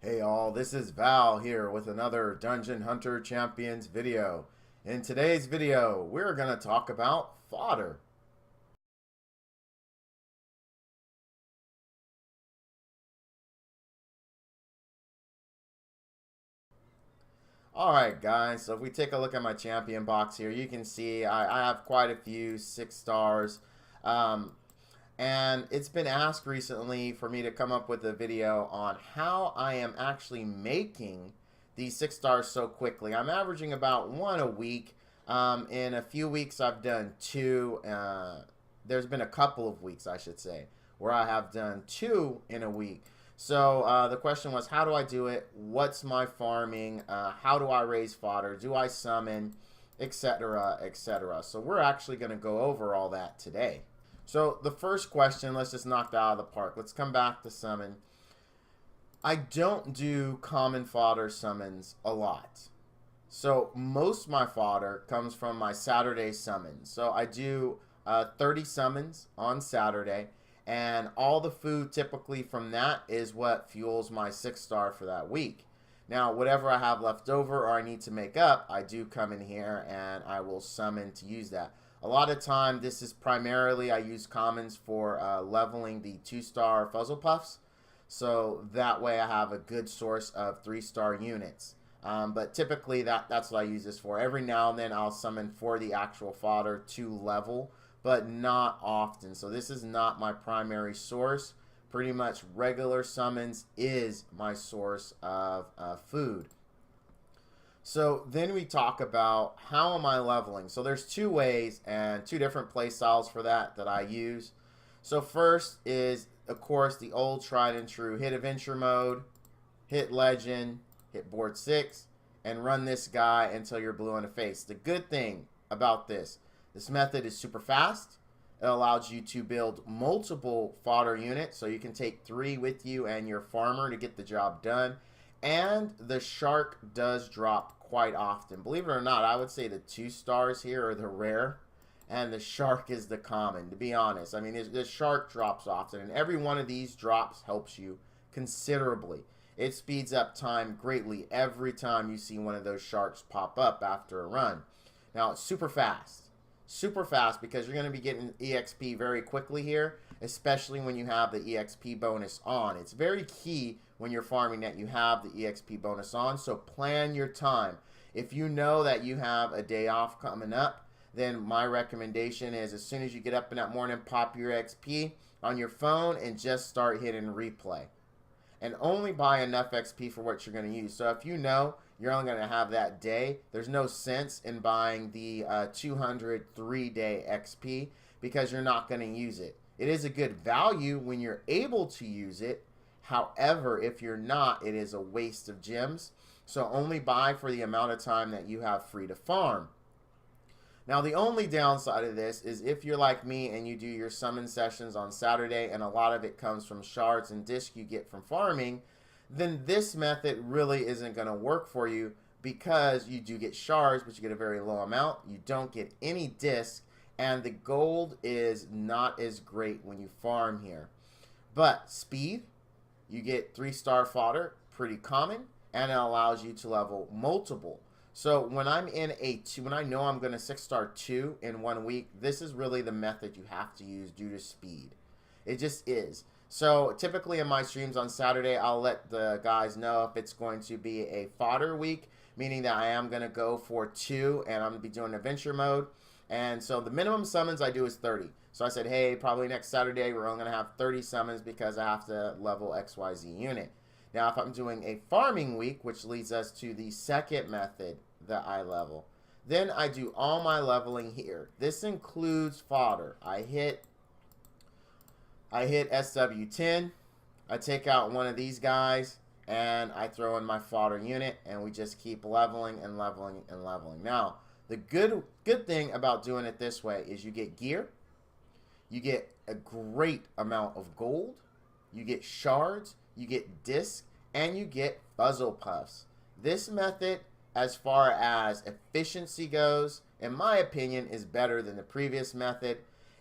Hey all, this is Val here with another Dungeon Hunter Champions video. In today's video, we're going to talk about fodder. Alright guys, so if we take a look at my champion box here, you can see I have quite a few 6 stars. And it's been asked recently for me to come up with a video on how I am actually making these 6 stars so quickly. I'm averaging about 1 a week. In a few weeks I've done 2. There's been a couple of weeks, I should say, where I have done 2 in a week. So the question was, how do I do it? What's my farming? How do I raise fodder? Do I summon? Etc. etc. So we're actually going to go over all that today. So the first question, let's just knock that out of the park. Let's come back to summon. I don't do common fodder summons a lot. So most of my fodder comes from my Saturday summons. So I do 30 summons on Saturday. And all the food typically from that is what fuels my 6 star for that week. Now, whatever I have left over or I need to make up, I do come in here and I will summon to use that. A lot of time, this is primarily, I use commons for leveling the 2-star Fuzzle Puffs. So that way I have a good source of 3-star units. But typically that's what I use this for. Every now and then I'll summon for the actual fodder to level, but not often. So this is not my primary source. Pretty much regular summons is my source of food. So then we talk about how am I leveling. So there's 2 ways and 2 different play styles for that I use. So first is, of course, the old tried and true hit adventure mode, hit legend, hit board 6, and run this guy until you're blue in the face. The good thing about this method is super fast. It allows you to build multiple fodder units, so you can take 3 with you and your farmer to get the job done. And the shark does drop quite often. Believe it or not, I would say the 2 stars here are the rare, and the shark is the common, to be honest. I mean, the shark drops often, and every one of these drops helps you considerably. It speeds up time greatly every time you see one of those sharks pop up after a run. Now, it's super fast. Super fast because you're going to be getting EXP very quickly here, especially when you have the EXP bonus on. It's very key when you're farming that you have the EXP bonus on, so plan your time. If you know that you have a day off coming up, then my recommendation is as soon as you get up in that morning, pop your XP on your phone and just start hitting replay. And only buy enough XP for what you're going to use. So if you know you're only going to have that day, there's no sense in buying the 203-day XP because you're not going to use it. It is a good value when you're able to use it. However, if you're not, it is a waste of gems. So only buy for the amount of time that you have free to farm. Now, the only downside of this is if you're like me and you do your summon sessions on Saturday and a lot of it comes from shards and discs you get from farming, then this method really isn't going to work for you because you do get shards, but you get a very low amount. You don't get any discs, and the gold is not as great when you farm here. But speed, you get 3-star fodder, pretty common, and it allows you to level multiple. So when I'm in a 2, when I know I'm going to 6-star 2 in 1 week, this is really the method you have to use due to speed. It just is. So typically in my streams on Saturday, I'll let the guys know if it's going to be a fodder week, meaning that I am going to go for 2 and I'm going to be doing adventure mode. And so the minimum summons I do is 30. So I said, hey, probably next Saturday we're only going to have 30 summons because I have to level XYZ unit. Now, if I'm doing a farming week, which leads us to the second method that I level, then I do all my leveling here. This includes fodder. I hit SW10, I take out one of these guys, and I throw in my fodder unit, and we just keep leveling and leveling and leveling. Now, the good thing about doing it this way is you get gear, you get a great amount of gold, you get shards, you get discs, and you get Fuzzle Puffs. This method, as far as efficiency goes, in my opinion, is better than the previous method.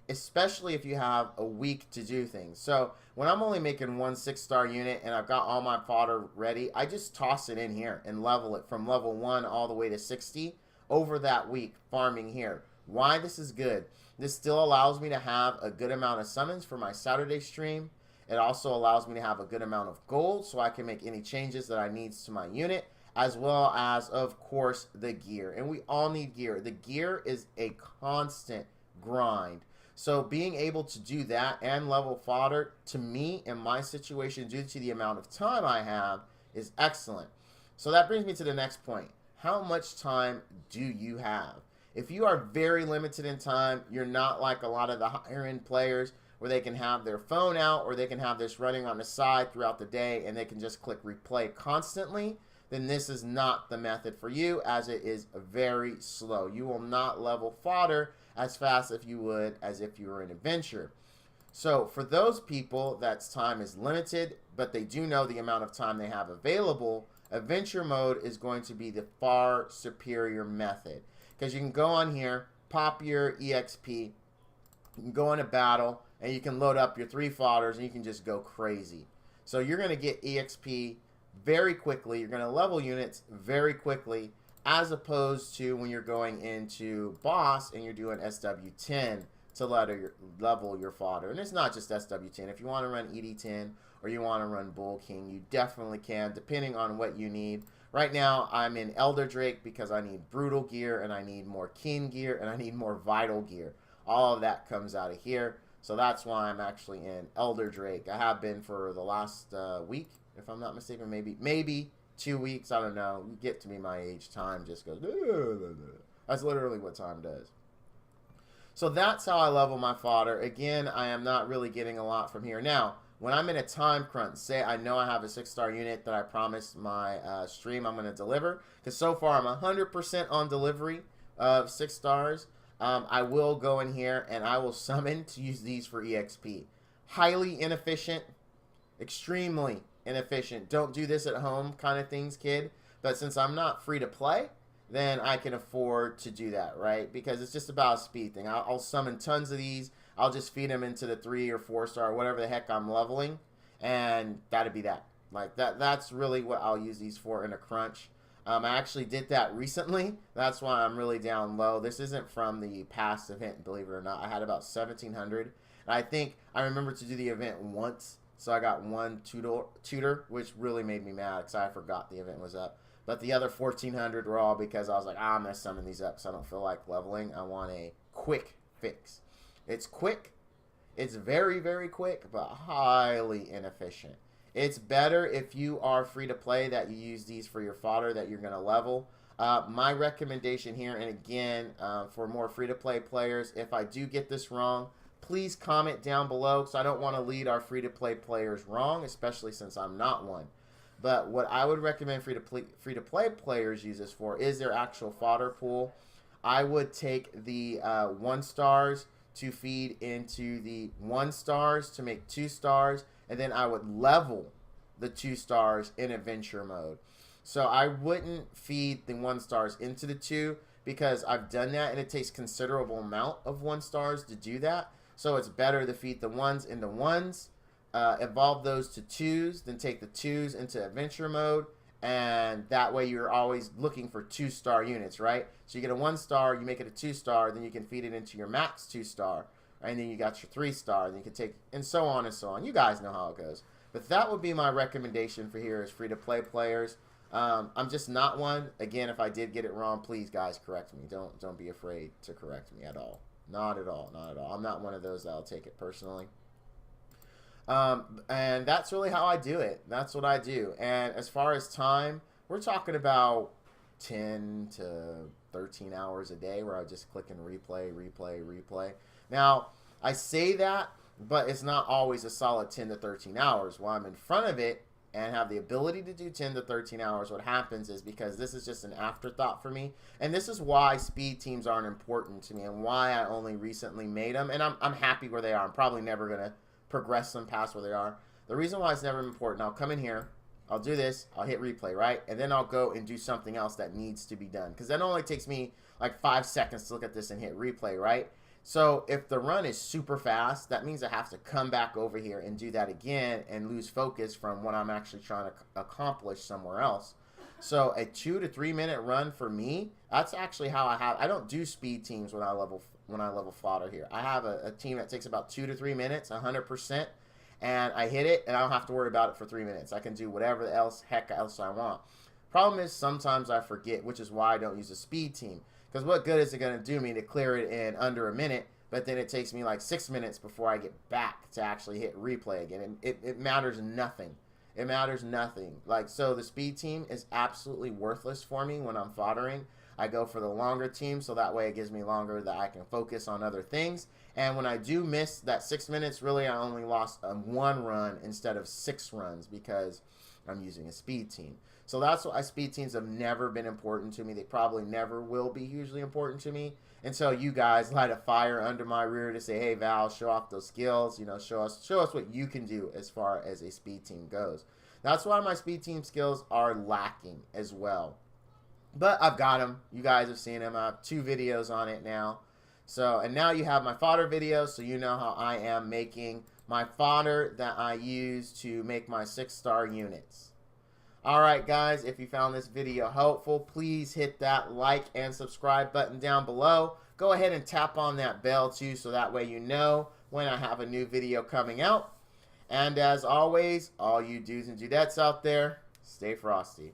especially if you have a week to do things. So when I'm only making one 6-star unit and I've got all my fodder ready, I just toss it in here and level it from level 1 all the way to 60 over that week, farming here. Why this is good? This still allows me to have a good amount of summons for my Saturday stream. It also allows me to have a good amount of gold so I can make any changes that I need to my unit, as well as, of course, the gear. And we all need gear. The gear is a constant grind. So being able to do that and level fodder, to me, in my situation, due to the amount of time I have, is excellent. So that brings me to the next point. How much time do you have? If you are very limited in time, you're not like a lot of the higher end players where they can have their phone out or they can have this running on the side throughout the day and they can just click replay constantly, then this is not the method for you, as it is very slow. You will not level fodder as fast as you would as if you were an adventurer. So for those people that's time is limited, but they do know the amount of time they have available, adventure mode is going to be the far superior method. Because you can go on here, pop your EXP, you can go in a battle, and you can load up your 3 fodders, and you can just go crazy. So you're going to get EXP very quickly. You're going to level units very quickly, as opposed to when you're going into boss and you're doing SW10 to level your fodder. And it's not just SW10. If you want to run ED10 or you want to run Bull King, you definitely can, depending on what you need. Right now, I'm in Elder Drake because I need Brutal gear, and I need more King gear, and I need more Vital gear. All of that comes out of here. So that's why I'm actually in Elder Drake. I have been for the last week, if I'm not mistaken, maybe 2 weeks. I don't know. You get to be my age, time just goes. That's literally what time does. So that's how I level my fodder. Again, I am not really getting a lot from here. Now, when I'm in a time crunch, say I know I have a 6-star unit that I promised my stream I'm going to deliver, because so far I'm 100% on delivery of 6 stars. I will go in here and I will summon to use these for EXP. Highly inefficient, extremely inefficient. Don't do this at home kind of things, kid. But since I'm not free to play, then I can afford to do that, right? Because it's just about a speed thing. I'll summon tons of these. I'll just feed them into the 3 or 4-star, whatever the heck I'm leveling, and that'd be that. Like that's really what I'll use these for in a crunch. I actually did that recently. That's why I'm really down low. This isn't from the past event, believe it or not. I had about 1,700. And I think I remember to do the event once, so I got 1 tutor, which really made me mad because I forgot the event was up. But the other 1,400 were all because I was like, I'm going to summon these up because I don't feel like leveling. I want a quick fix. It's quick. It's very, very quick, but highly inefficient. It's better if you are free to play that you use these for your fodder that you're going to level. My recommendation here, and again, for more free to play players, if I do get this wrong, please comment down below because I don't want to lead our free to play players wrong, especially since I'm not one. But what I would recommend free to play players use this for is their actual fodder pool. I would take the 1 stars to feed into the 1 stars to make 2 stars, and then I would level the 2 stars in adventure mode. So I wouldn't feed the 1 stars into the 2 because I've done that and it takes considerable amount of 1 stars to do that. So it's better to feed the 1s into 1s, evolve those to 2s, then take the 2s into adventure mode, and that way you're always looking for 2-star units, right? So you get a 1 star, you make it a 2 star, then you can feed it into your max 2 star, and then you got your 3 star, and you can take, and so on and so on. You guys know how it goes. But that would be my recommendation for here is free to play players. I'm just not one. Again, if I did get it wrong, please guys correct me. Don't be afraid to correct me at all. Not at all, not at all. I'm not one of those that'll take it personally. And that's really how I do it. That's what I do. And as far as time, we're talking about 10 to 13 hours a day where I just click and replay. Now, I say that, but it's not always a solid 10 to 13 hours. While I'm in front of it and have the ability to do 10 to 13 hours, what happens is, because this is just an afterthought for me, and this is why speed teams aren't important to me and why I only recently made them, and I'm happy where they are. I'm probably never going to progress them past where they are. The reason why it's never important, I'll come in here, I'll do this, I'll hit replay, right? And then I'll go and do something else that needs to be done. Because that only takes me like 5 seconds to look at this and hit replay, right? So if the run is super fast, that means I have to come back over here and do that again and lose focus from what I'm actually trying to accomplish somewhere else. So a 2 to 3 minute run for me, that's actually how I don't do speed teams when I level fodder here. I have a team that takes about 2 to 3 minutes, 100%, and I hit it and I don't have to worry about it for 3 minutes. I can do whatever heck else I want. Problem is sometimes I forget, which is why I don't use a speed team. Because what good is it going to do me to clear it in under a minute, but then it takes me like 6 minutes before I get back to actually hit replay again. And it matters nothing. It matters nothing. Like, so the speed team is absolutely worthless for me when I'm foddering. I go for the longer team, so that way it gives me longer that I can focus on other things. And when I do miss that 6 minutes, really I only lost 1 run instead of 6 runs because I'm using a speed team. So that's why speed teams have never been important to me. They probably never will be hugely important to me until you guys light a fire under my rear to say, hey, Val, show off those skills. You know, show us what you can do as far as a speed team goes. That's why my speed team skills are lacking as well. But I've got them. You guys have seen them. I have 2 videos on it now. So, and now you have my fodder video, so you know how I am making my fodder that I use to make my 6-star units. Alright guys, if you found this video helpful, please hit that like and subscribe button down below. Go ahead and tap on that bell too, so that way you know when I have a new video coming out. And as always, all you dudes and dudettes out there, stay frosty.